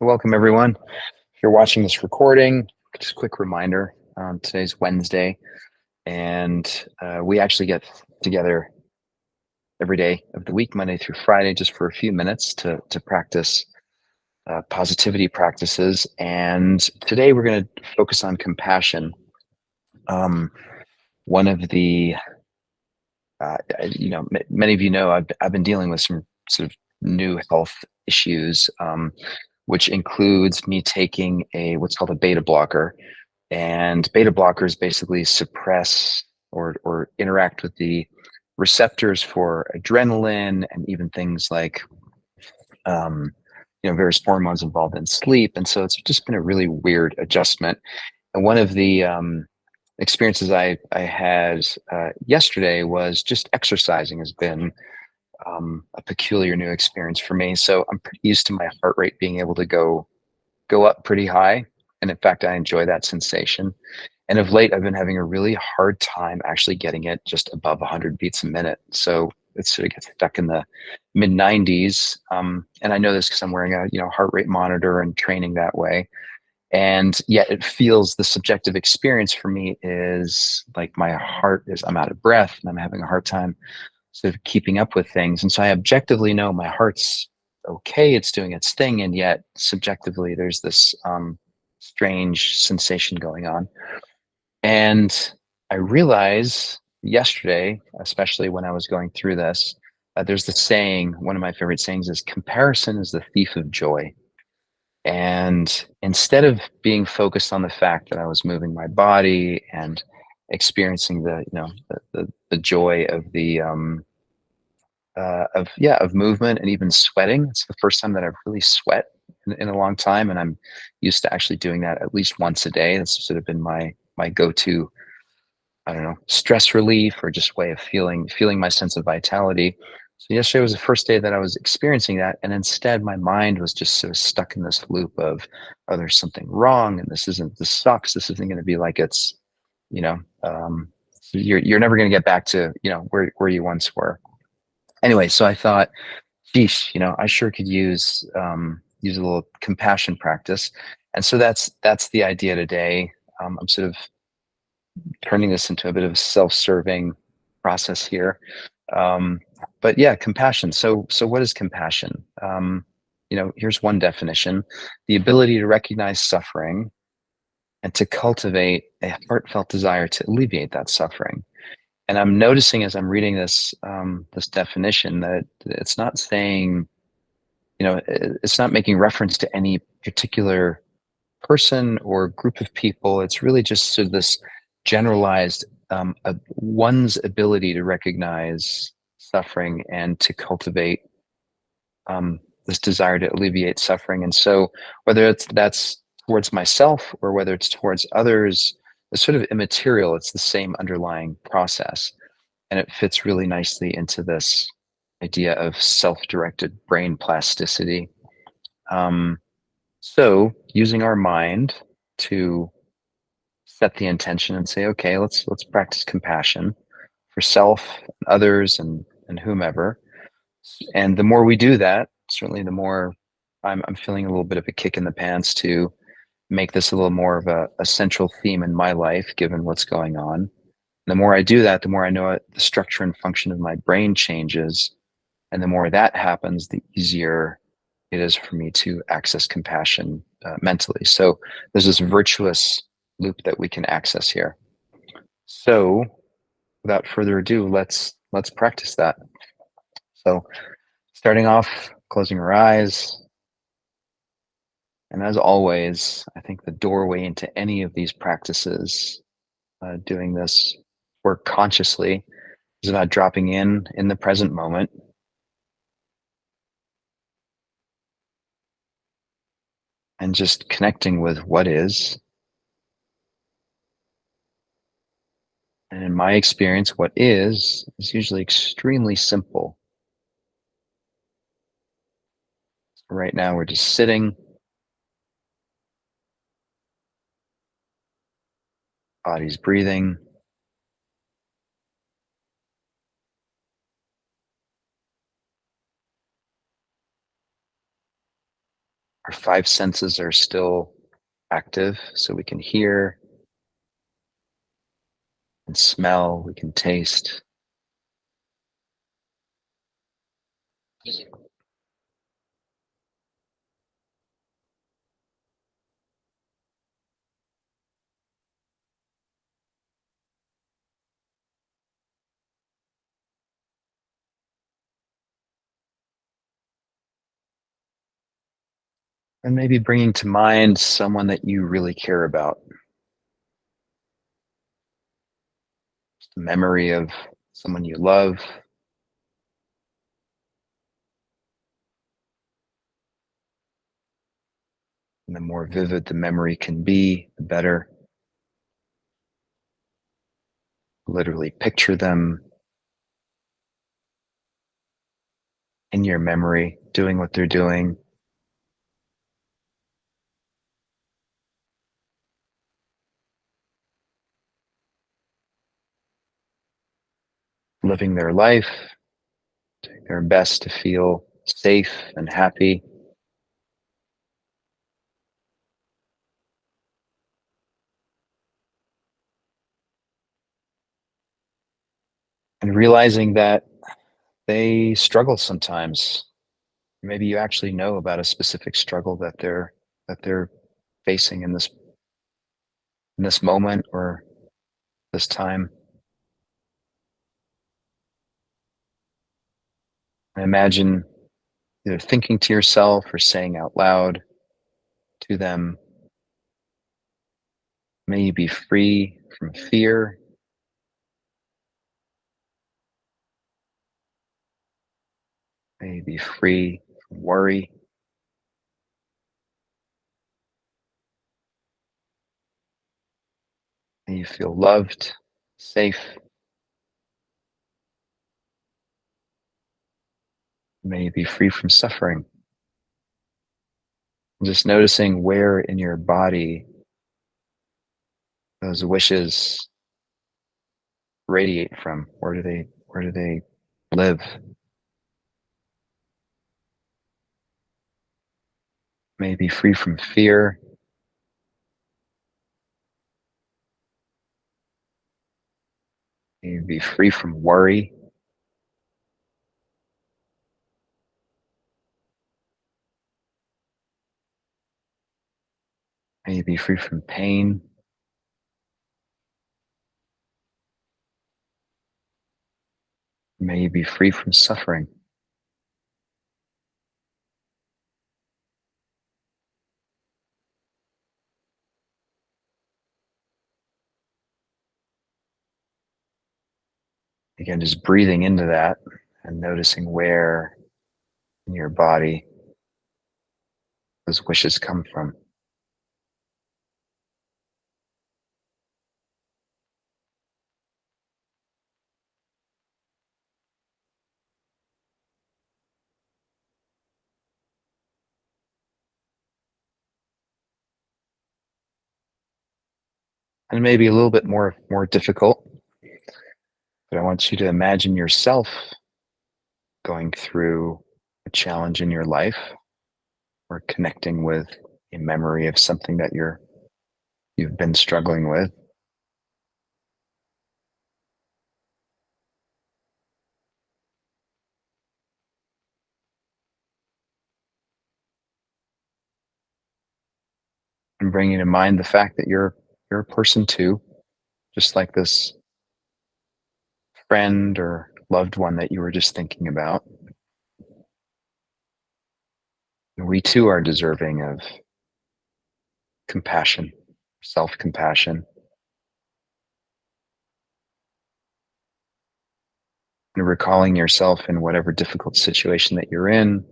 Welcome, everyone. If you're watching this recording, just a quick reminder, today's Wednesday, and we actually get together every day of the week, Monday through Friday, just for a few minutes to practice positivity practices. And today we're going to focus on compassion. One of the, many of you know, I've been dealing with some sort of new health issues, which includes me taking what's called a beta blocker. And beta blockers basically suppress or interact with the receptors for adrenaline and even things like various hormones involved in sleep. And so it's just been a really weird adjustment. And one of the experiences I had yesterday was just exercising has been a peculiar new experience for me. So I'm pretty used to my heart rate being able to go up pretty high. And in fact, I enjoy that sensation. And of late, I've been having a really hard time actually getting it just above 100 beats a minute. So it sort of gets stuck in the mid 90s. And I know this because I'm wearing a heart rate monitor and training that way. And yet it feels the subjective experience for me is like I'm out of breath and I'm having a hard time sort of keeping up with things. And so I objectively know my heart's okay, it's doing its thing, and yet subjectively there's this strange sensation going on. And I realize yesterday, especially when I was going through this, there's the saying, one of my favorite sayings is comparison is the thief of joy. And instead of being focused on the fact that I was moving my body and experiencing the joy of of movement and even sweating. It's the first time that I've really sweat in a long time, and I'm used to actually doing that at least once a day. That's sort of been my go-to, I don't know, stress relief or just way of feeling my sense of vitality. So yesterday was the first day that I was experiencing that, and instead my mind was just sort of stuck in this loop of, oh, there's something wrong, and this sucks. This isn't going to be like it's, you know, um, you're never going to get back to where you once were. Anyway, so I thought, geez, I sure could use a little compassion practice, and so that's the idea today. I'm sort of turning this into a bit of a self-serving process here, um, but yeah, compassion. So what is compassion? Here's one definition: the ability to recognize suffering and to cultivate a heartfelt desire to alleviate that suffering. And I'm noticing as I'm reading this definition that it's not saying, it's not making reference to any particular person or group of people. It's really just sort of this generalized one's ability to recognize suffering and to cultivate this desire to alleviate suffering. And so whether that's towards myself or whether it's towards others, it's sort of immaterial. It's the same underlying process. And it fits really nicely into this idea of self-directed brain plasticity. So using our mind to set the intention and say, okay, let's practice compassion for self and others and whomever. And the more we do that, certainly the more I'm feeling a little bit of a kick in the pants to make this a little more of a central theme in my life, given what's going on. The more I do that, the more I know the structure and function of my brain changes. And the more that happens, the easier it is for me to access compassion mentally. So there's this virtuous loop that we can access here. So without further ado, let's practice that. So starting off, closing our eyes. And as always, I think the doorway into any of these practices, doing this work consciously, is about dropping in the present moment. And just connecting with what is. And in my experience, what is usually extremely simple. Right now, we're just sitting, body's breathing. Our five senses are still active, so we can hear and smell, we can taste. And maybe bringing to mind someone that you really care about, the memory of someone you love. And the more vivid the memory can be, the better. Literally picture them in your memory, doing what they're doing, living their life, doing their best to feel safe and happy. And realizing that they struggle sometimes. Maybe you actually know about a specific struggle that they're facing in this moment or this time. And imagine either thinking to yourself or saying out loud to them, may you be free from fear. May you be free from worry. May you feel loved, safe. May you be free from suffering. Just noticing where in your body those wishes radiate from. Where do they live? May you be free from fear. May you be free from worry. May you be free from pain. May you be free from suffering. Again, just breathing into that and noticing where in your body those wishes come from. And it may be a little bit more difficult, but I want you to imagine yourself going through a challenge in your life or connecting with a memory of something that you've been struggling with. And bringing to mind the fact that you're a person too, just like this friend or loved one that you were just thinking about. We too are deserving of compassion, self compassion, and recalling yourself in whatever difficult situation that you're in.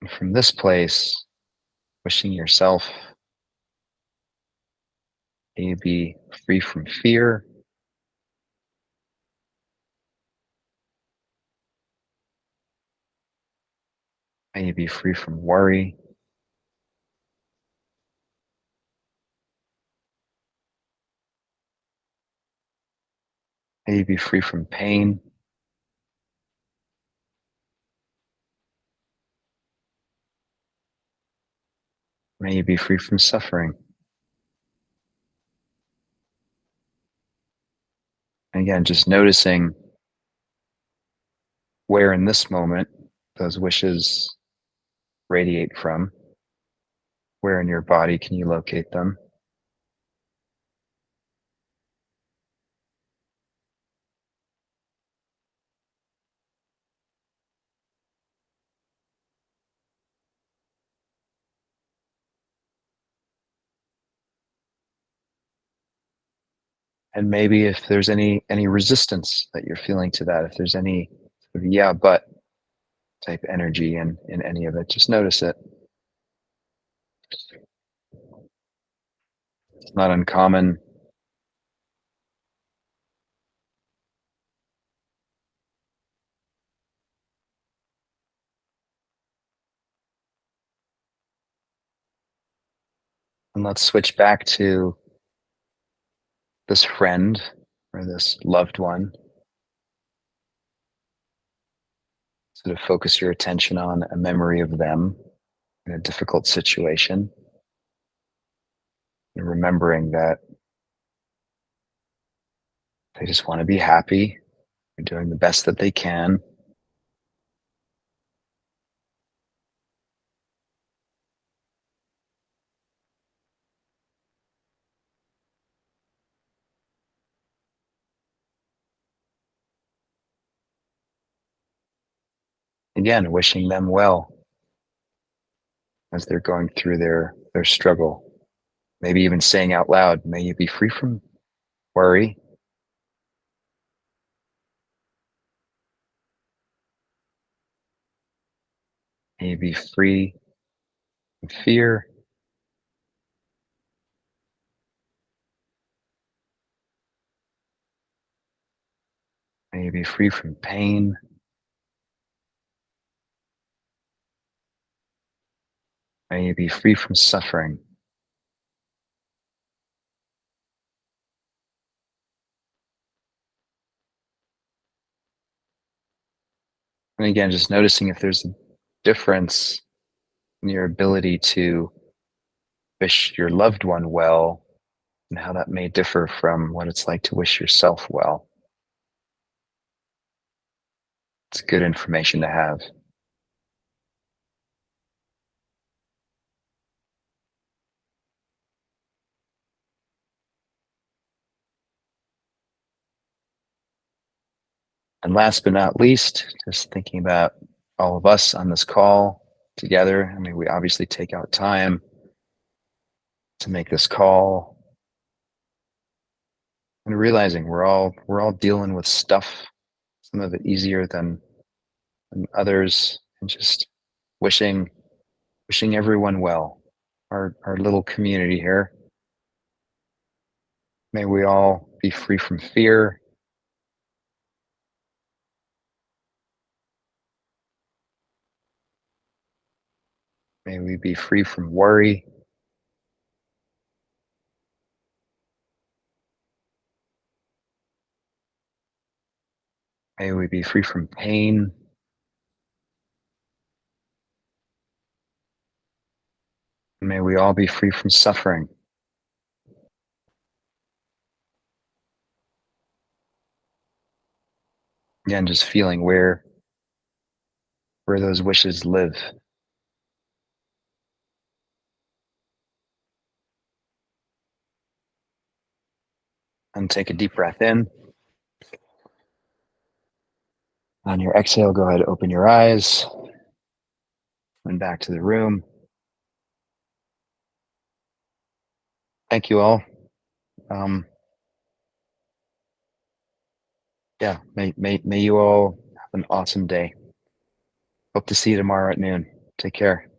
And from this place, wishing yourself may you be free from fear, may you be free from worry, may you be free from pain, May you be free from suffering. And again, just noticing where in this moment those wishes radiate from. Where in your body can you locate them? And maybe if there's any resistance that you're feeling to that, if there's any sort of yeah, but type energy in any of it, just notice it. It's not uncommon. And let's switch back to this friend or this loved one. Sort of focus your attention on a memory of them in a difficult situation. And remembering that they just want to be happy. They're doing the best that they can. Again, wishing them well as they're going through their struggle. Maybe even saying out loud, may you be free from worry. May you be free from fear. May you be free from pain. May you be free from suffering. And again, just noticing if there's a difference in your ability to wish your loved one well and how that may differ from what it's like to wish yourself well. It's good information to have. And last but not least, just thinking about all of us on this call together. I mean, we obviously take out time to make this call and realizing we're all dealing with stuff, some of it easier than others, and just wishing wishing everyone well. Our little community here. May we all be free from fear. May we be free from worry. May we be free from pain. May we all be free from suffering. Again, just feeling where those wishes live. And take a deep breath in. On your exhale, go ahead, open your eyes. And back to the room. Thank you all. Um, yeah, may you all have an awesome day. Hope to see you tomorrow at noon. Take care.